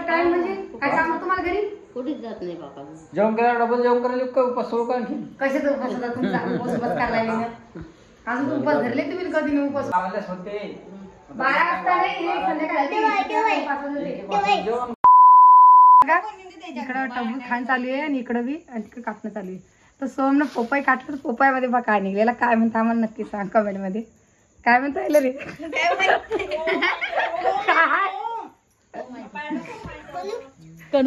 Time म्हणजे काय काम होतं तुम्हाला घरी? कुठेच जात नाही बाबा. जेवण करायला डबल जेवण करायला का उपास सोडू का आणखी? कशाचा उपास होता तुमचा? उपास करायला लागले अजून उपास धरले तुम्ही कधी नाही उपास? आलेच होते 12 वाजता नाही संध्याकाळी 5 वाजता. इकडं टबू खाण चालू आहे आणि इकडं बी आणि तिकडे कापणं चालू आहे. तर सोमनं पोपाई काटलं तर पोपाईमध्ये बघा काय निघलेला काय म्हणता आम्हाला नक्की सांग कमेंट मध्ये. काय म्हणता येईल रे?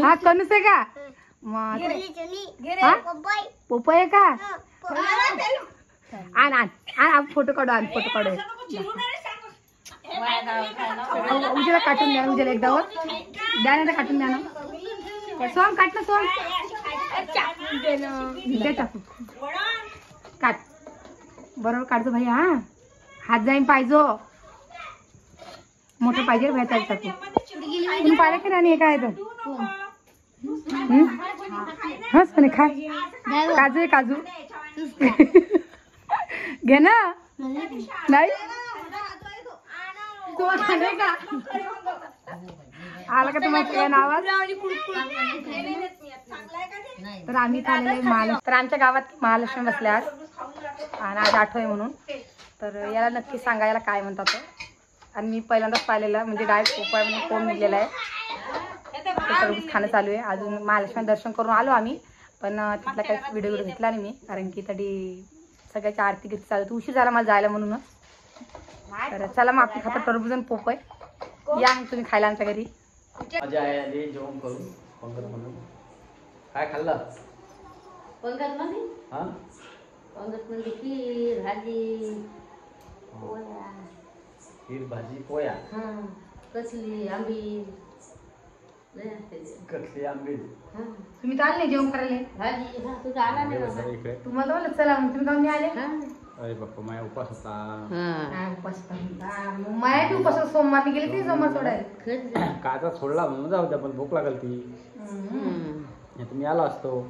हा कणूस आहे का? पोपाई आहे का? आण फोटो काढू आण फोटो काढू. उद्याला काटून द्या उद्याला एकदा वर द्या ना काटून द्या ना. सोम काट ना सोम दे टाकू काट बरोबर काढतो भाई. हा हात जाईन पाहिजो मोठं पाहिजे भाई त्याला टाकू. तुम्ही पाहिलं की नाही काय तर हस म्हणे खाय काजू आहे काजू घे ना. नाही आला का तुम्हाला आवाज? तर आम्ही तर आमच्या गावात महालक्ष्मी बसल्या आज आणि आज आठवण म्हणून. तर याला नक्की सांगा याला काय म्हणतात. आणि मी पहिल्यांदाच पाहिलेलं म्हणजे डायरेक्ट पोपाय म्हणून कोण निघलेला आहे. टरबूज खाणं चालू आहे. अजून महालक्ष्मी दर्शन करून आलो आम्ही पण तिथला काही व्हिडिओ घेतला नाही मी कारण की तरी सगळ्याची आरती घेतली चालू होती. उशीर झाला मला जायला म्हणूनच. तर चला मग आपण खातो टरबूज आणि पोपय. या मग तुम्ही खायला आमच्या घरी. मजा आहे जेवण करून पंगत म्हणून. काय खाल्लं पंगत मध्ये? हा पंगत मध्ये खीर भाजी पोया. खीर भाजी पोया. हा कसली आंबील कसली आंबील. तुम्ही तर आले नाही जेवण करायला. भाजी. हा तुझा आला नाही बाबा. तुम्हाला बोलत चला मग तुम्ही काहून नाही आले? अरे बाप्पा माझा उपास होता. माया उपास सोमवार गेले ते सोमवार सोडायला काचा सोडला म्हणून जाऊ द्या पण भूक लागल ती. तुम्ही आलो असतो.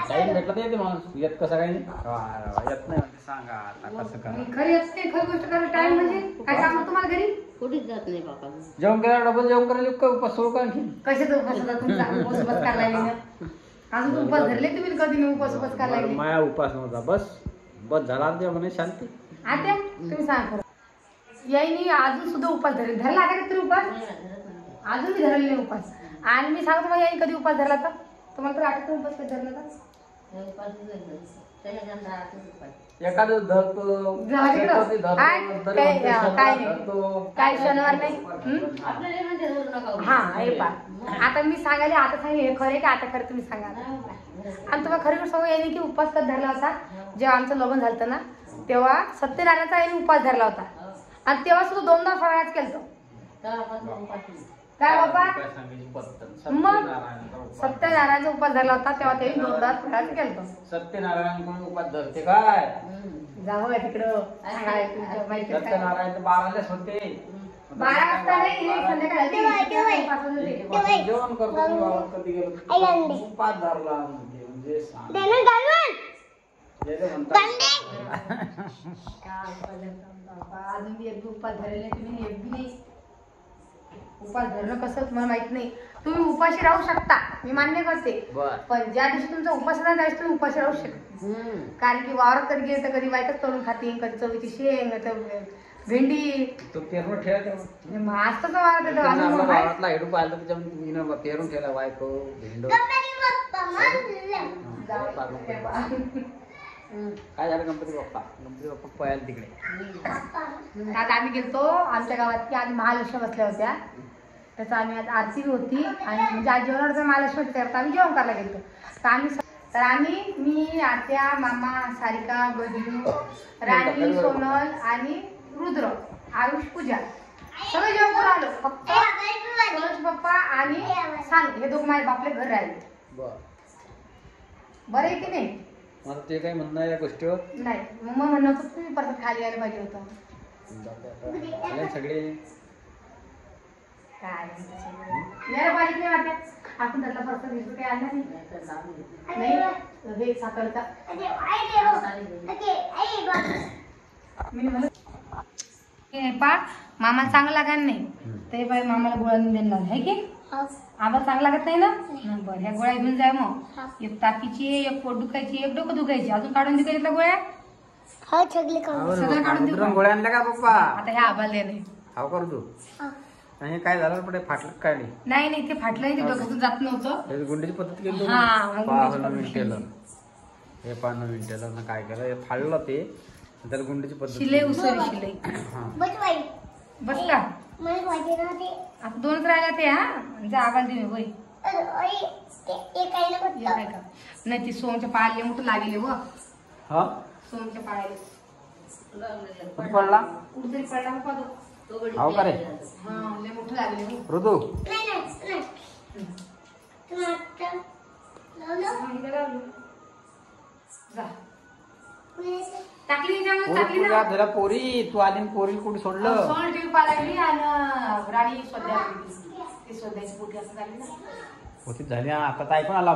टाइम भेटला तर येते माणूस. येत कसा काही नाही येत नाही म्हणजे सांगा आता कसं करा. खरी असते खरी गोष्ट करायला टाइम म्हणजे काय काम होतं तुम्हाला घरी? कुठेच जात नाही बाबा. जेवण करायला डबल जेवण करायला का उपास सोडू का आणखी? कशाचा उपास होता तुमचा? उपास करायला लागले अजून उपास धरले तुम्ही कधी नाही उपास करायला लागले? माया उपास नव्हता बस बस झाला ते म्हणे शांती. आता तुम्ही सांग खरं यायनी अजून सुद्धा उपास धरले धरला आता तरी उपास अजून मी धरले नाही उपास. आणि मी सांगतो मग यायनी कधी उपास धरला तर तुम्हाला तर आठवत उपास कधी धरला तर एखादं धरतो काय शनिवार नाही. हा हे पा आता मी सांगायला आता सांगे हे खरे का आता खरं तुम्ही सांगा. आणि तुम्हाला खरी गोष्ट सांगू याने की उपास कधी धरला होता जेव्हा आमचं लग्न झालं ना तेव्हा सत्यनारायणाचा याने उपास धरला होता. आणि तेव्हा सुद्धा 2 फराळाच केलतो. काय बाबा मग सत्यनारायणचा उपास धरला होता तेव्हा ते 2 फराळाच केलतो. सत्यनारायण कोणी उपास धरते काय? जाऊ तिकडं सत्यनारायण 12लाच होते. 12 वाजता नाही संध्याकाळी 5 वाजता जेवण करतो. कधी गेलो उपास धरला म्हणजे अजून बी एक उपास धरले तुम्ही एक बी नाही. उपास धरणं कसं तुम्हाला माहित नाही. तुम्ही उपाशी राहू शकता मी मान्य करते पण ज्या दिवशी तुमचा उपास आहे त्या दिवशी तुम्ही उपाशी राहू शकता. कारण की वावरात कधी गेले तर कधी बायकच तळून खाते कधी चवीची शेंग भेंडी तो पेरून ठेवा असतं वावरात हेडू पाहिलं त्याच्यामध्ये पेरून ठेवला बायको भेंड. काय झालं गणपती बाप्पा पळायला तिकडे. आता आम्ही गेलतो आमच्या गावात की आम्ही महालक्ष्मी बसल्या होत्या त्याचा आम्ही आज आरती होती आणि म्हणजे आज जेवणाचं महालक्ष्मी करता आम्ही जेवण करायला गेलतो. तर आम्ही मी आत्या मामा सारिका गजू राणी सोनल आणि रुद्र आयुष पूजा सगळे जेवण करून आलो. फक्त सोनलचे पप्पा आणि सानू हे दोघं माझ्या बापले घर राहिले. बरं आहे की नाही? मला ते काही म्हणणं या गोष्टीवर नाही मग म्हणणं होतं तुम्ही परत खाली यायला पाहिजे होतं. सगळे काय यायला पाहिजे नाही वाटत. आपण त्यातला पर्सन घेतो काही आणला नाही हे साखरचा मी म्हणलं हे पा मामा चांगला लागत नाही ते बाई मामाला गोळ्या देणार आहे की आम्हाला चांगला लागत नाही ना बरं ह्या गोळ्या घेऊन जाय मग एक तापीची एक पोट दुखायची एक डोकं दुखायची अजून काढून देऊ का गोळ्या सगळं काढून देऊ गोळ्या आणल्या का पप्पा आता ह्या आबाल दे नाही हाव कर तू आणि काय झालं पुढे फाटलं काय नाही नाही ते फाटलं ते डोक्यातून जात नव्हतं गुंडीची पद्धत केली हा केलं हे 5 नवीन केलं ना काय केलं हे फाडलं ते त्याला गुंडीची पद्धत शिलाई उसळी शिलाई बसला आता 2च राहिला ते हा जा आवाज दे होय नाही ती सोमच्या पायाला मोठं लागले व हा सोमच्या पायाला कुठे पडला कुठतरी पडला बाबा तो हाव का रे हा लय मोठं लागले ऋतू जा टाकली टाकली ना जरा पोरी तू आधी पोरी कुठे सोडलं सोन टीव्ही पाहिली आणि राणी सध्या ती सध्याची पोटी असं झाली ना होती झाली आता तर ऐकून आला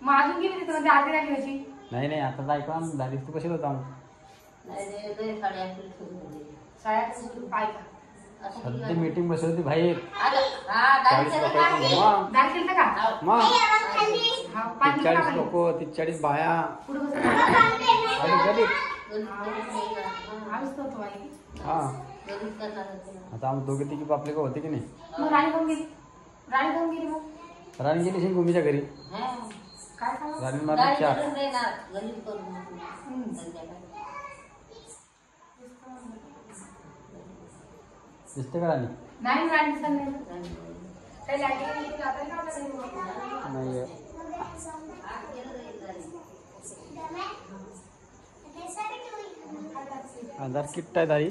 मग अजून गेली तिथं म्हणजे आधी राहिली होती नाही नाही आता तर ऐकून झाली तू कशी होता सध्या मीटिंग बसली होती बाहेर 40 लोक मग 40 लोक 40 बाया हा आता आम्ही दोघे तिघी बापले का होते की नाही राणी गेली असेल भूमीच्या घरी राणी मला 4 दिसते का राणी नाही अंधार किट्ट आहे दारी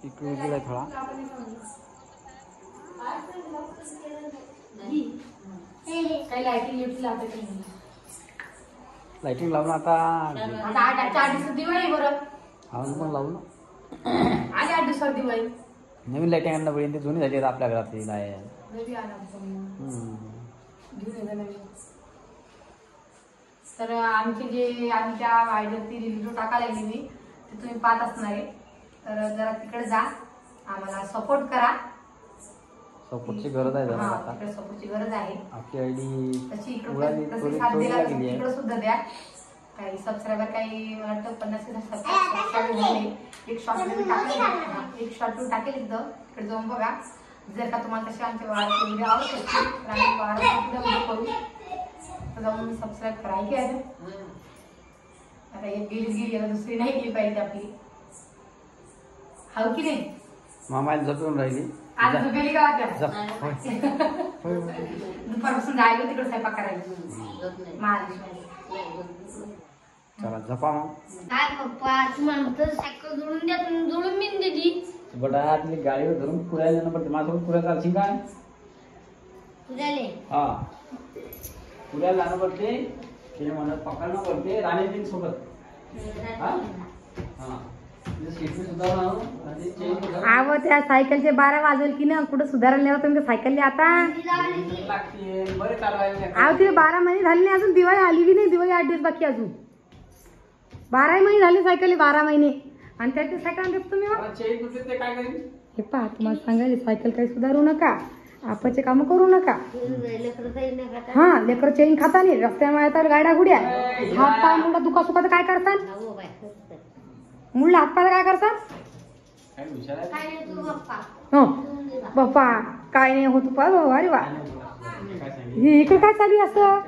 इकडे उजेड आहे थोडा काही लाइटिंग लावते लाइटिंग लावून आता आता 8 दिवस दिवाळी बरं आम्ही पण लावू ना आधी 8 दिवसात दिवाळी नवीन लाइटिंग आणणं पडेल ते जुनी झाली आहेत आपल्या घरातली नाही नवी तर आमचे जे आमच्या आयडियावरती रिव्ह्यू टाकायला लागली मी ते तुम्ही पाहत असणार आहे तर जरा तिकडे जा आम्हाला सपोर्ट करा सपोर्टची गरज आहे जरा आता तिकडे सपोर्टची गरज आहे आपली आयडी तशी इकडे साथ दिला तिकडे सुद्धा द्या काही सबस्क्रायबर काही मला वाटतं 50 सबस्क्रायबर झाले एक शॉर्ट व्हिडिओ टाकेल इथं तिकडे जाऊन बघा जर का तुम्हाला तसे आमचे वाढायचे व्हिडिओ आवडत असतील तर आम्ही वाढायचे करू तर जाऊन सबस्क्राईब करा की आहे आता एक गेली आता दुसरी नाही गेली पाहिजे आपली हाव की नाही मामाला झोपून राहिली आज झोपेली का वाटत दुपारपासून राहिलो तिकडे स्वयंपाक करायला महाराष्ट्र चला झपा मग काय पप्पा तुम्हाला तर सायकल जोडून मी दिली बटा आपली गाडीवर धरून पुरायला जाणं पडते माझ्यासोबत पुऱ्या चालशील काय तुझ्याले हा पुऱ्याला जाणं पडते ते म्हणत पकडणं पडते राणीजीं सोबत हा हा आव त्या सायकलचे 12 वाजवल की ना कुठं सुधारायला नेला तुम्ही सायकलने आता आव तिथे 12 महिने झाले नाही अजून दिवाळी आली बी नाही दिवाळी 8 दिवस बाकी अजून 12 महिने झाले सायकल 12 महिने आणि त्याची सायकल आणतात तुम्ही हे पहा तुम्हाला सांगायला सायकल काही सुधारू नका आपाचे काम करू नका हा लेकर चेन खाता नाही रस्त्यावर येतात गाड्या गुड्या हात पाय मुंडा दुखा सुखा काय करतात मुलं हातपायला काय करतात हो बाप्पा काय नाही होत बाबा अरे वा हे इकडे काय चालू असं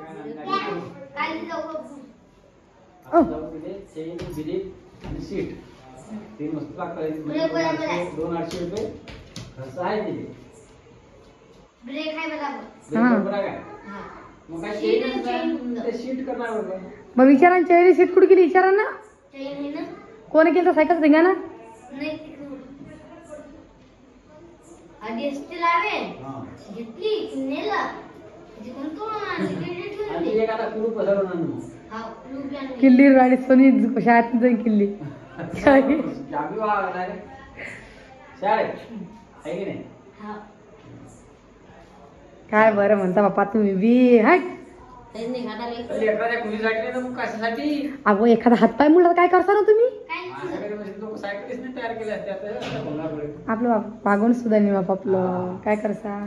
सीट 3 वस्तू लागतात 200 रुपये खर्च आहे तिथे मग विचारा चेहरे सीट कुठे गेली विचारा ना कोण केलं सायकल धिंगा ना किल्ली राणी सोनी शाळेत जाईन किल्ली काय बरं म्हणता बाप्पा तुम्ही बी हाय. लेकराच्या खुशीसाठी नाही तर मग कशासाठी? अगो एखादा हातपाय मुडला काय करता ना तुम्ही? माझ्याकडे म्हणजे लोक सायकलीच नाही तयार केल्या असत्या कोणाकडे. आपलं वागून सुद्धा नाही बाप आपलं काय करता.